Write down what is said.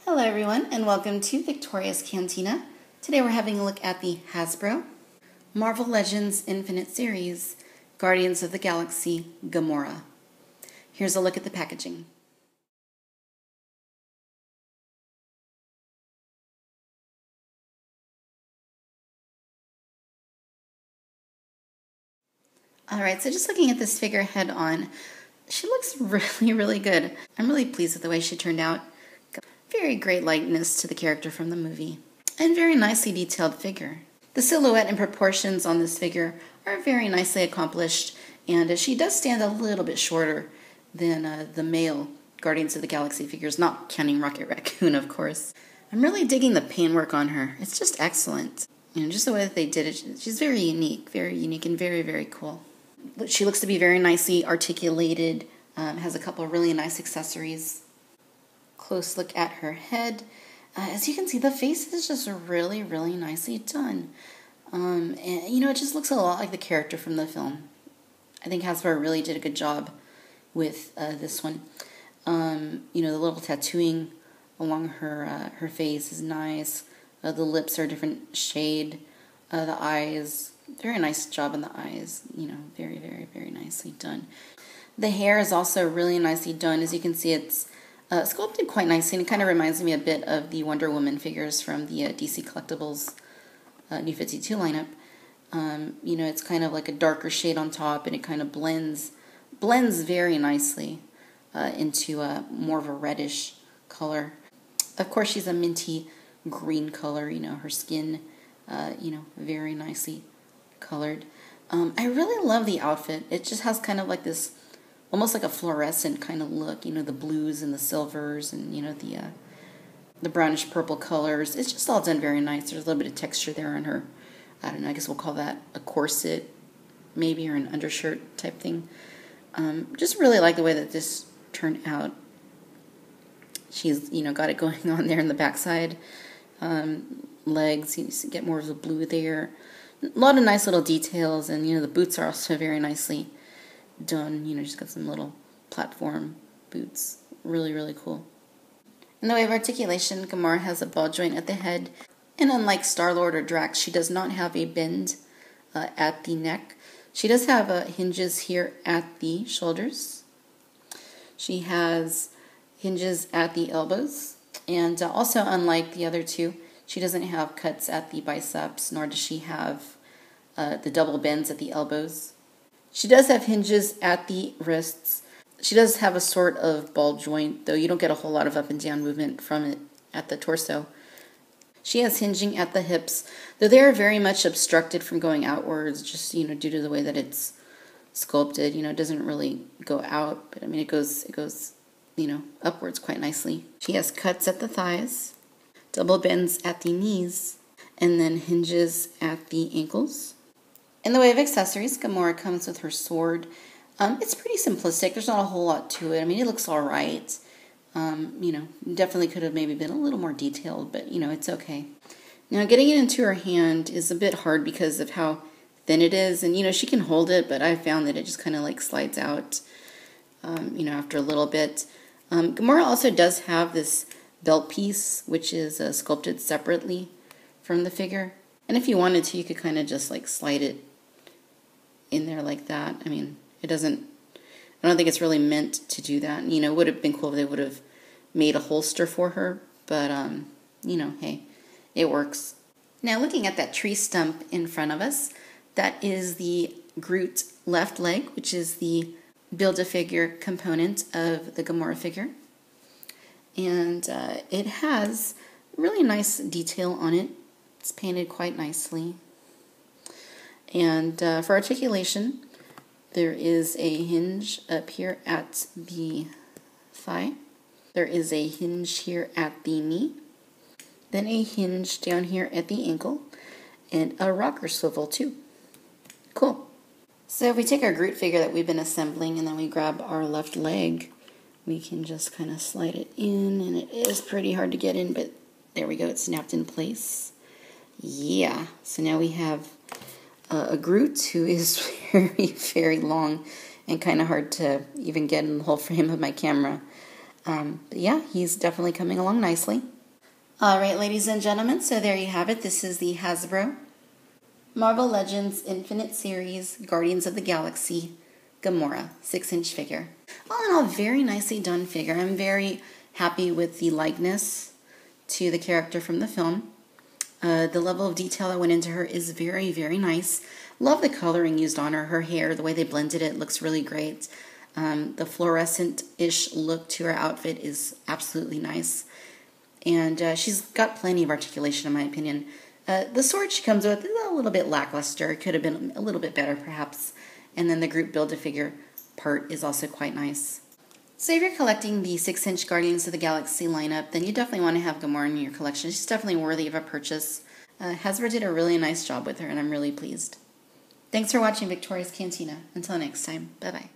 Hello everyone and welcome to Victoria's Cantina. Today we're having a look at the Hasbro Marvel Legends Infinite Series Guardians of the Galaxy Gamora. Here's a look at the packaging. Alright, so just looking at this figure head on, she looks really good. I'm really pleased with the way she turned out. Very great likeness to the character from the movie. And very nicely detailed figure. The silhouette and proportions on this figure are very nicely accomplished, and she does stand a little bit shorter than the male Guardians of the Galaxy figures, not counting Rocket Raccoon, of course. I'm really digging the paintwork on her. It's just excellent. Just the way that they did it, she's very unique and very cool. She looks to be very nicely articulated, has a couple of really nice accessories. Close look at her head. As you can see, the face is just really nicely done. And it just looks a lot like the character from the film. I think Hasbro really did a good job with this one. The little tattooing along her face is nice. The lips are a different shade. The eyes, very nice job on the eyes. Very nicely done. The hair is also really nicely done. As you can see, it's sculpted quite nicely, and it kind of reminds me a bit of the Wonder Woman figures from the DC Collectibles New 52 lineup. It's kind of like a darker shade on top, and it kind of blends very nicely into more of a reddish color. Of course, she's a minty green color. Her skin, very nicely colored. I really love the outfit. It just has kind of like this, almost like a fluorescent kind of look, the blues and the silvers and, the brownish purple colors. It's just all done very nice. There's a little bit of texture there on her, I don't know, I guess we'll call that a corset, maybe, or an undershirt type thing. Just really like the way that this turned out. She's, got it going on there in the backside. Legs, you get more of the blue there. A lot of nice little details, and, the boots are also very nicely done. Just got some little platform boots. Really cool. In the way of articulation, Gamora has a ball joint at the head, and unlike Star-Lord or Drax, she does not have a bend at the neck. She does have hinges here at the shoulders. She has hinges at the elbows, and also unlike the other two, she doesn't have cuts at the biceps, nor does she have the double bends at the elbows. She does have hinges at the wrists. She does have a sort of ball joint, though you don't get a whole lot of up and down movement from it at the torso. She has hinging at the hips, though they are very much obstructed from going outwards, just, due to the way that it's sculpted. It doesn't really go out, but it goes, upwards quite nicely. She has cuts at the thighs, double bends at the knees, and then hinges at the ankles. In the way of accessories, Gamora comes with her sword. It's pretty simplistic. There's not a whole lot to it. It looks all right. Definitely could have maybe been a little more detailed, but, it's okay. Now, getting it into her hand is a bit hard because of how thin it is. And, she can hold it, but I found that it just kind of, slides out, after a little bit. Gamora also does have this belt piece, which is sculpted separately from the figure. And if you wanted to, you could kind of just, slide it in there like that. I don't think it's really meant to do that. It would have been cool if they would have made a holster for her, but, hey, it works. Now, looking at that tree stump in front of us, that is the Groot left leg, which is the Build-A-Figure component of the Gamora figure. And it has really nice detail on it. It's painted quite nicely. And for articulation, there is a hinge up here at the thigh. There is a hinge here at the knee. Then a hinge down here at the ankle. And a rocker swivel too. Cool. So if we take our Groot figure that we've been assembling and then we grab our left leg, we can just kind of slide it in. And it is pretty hard to get in, but there we go. It's snapped in place. Yeah. So now we have a Groot who is very long and kind of hard to even get in the whole frame of my camera. But yeah, he's definitely coming along nicely. All right, ladies and gentlemen, so there you have it. This is the Hasbro Marvel Legends Infinite Series Guardians of the Galaxy Gamora 6-inch figure. All in all, very nicely done figure. I'm very happy with the likeness to the character from the film. The level of detail that went into her is very, very nice. Love the coloring used on her. Her hair, the way they blended it, looks really great. The fluorescent-ish look to her outfit is absolutely nice. And she's got plenty of articulation, in my opinion. The sword she comes with is a little bit lackluster. It could have been a little bit better, perhaps. And then the group Build-A-Figure part is also quite nice. So if you're collecting the 6-inch Guardians of the Galaxy lineup, then you definitely want to have Gamora in your collection. She's definitely worthy of a purchase. Hasbro did a really nice job with her, and I'm really pleased. Thanks for watching Victoria's Cantina. Until next time, bye-bye.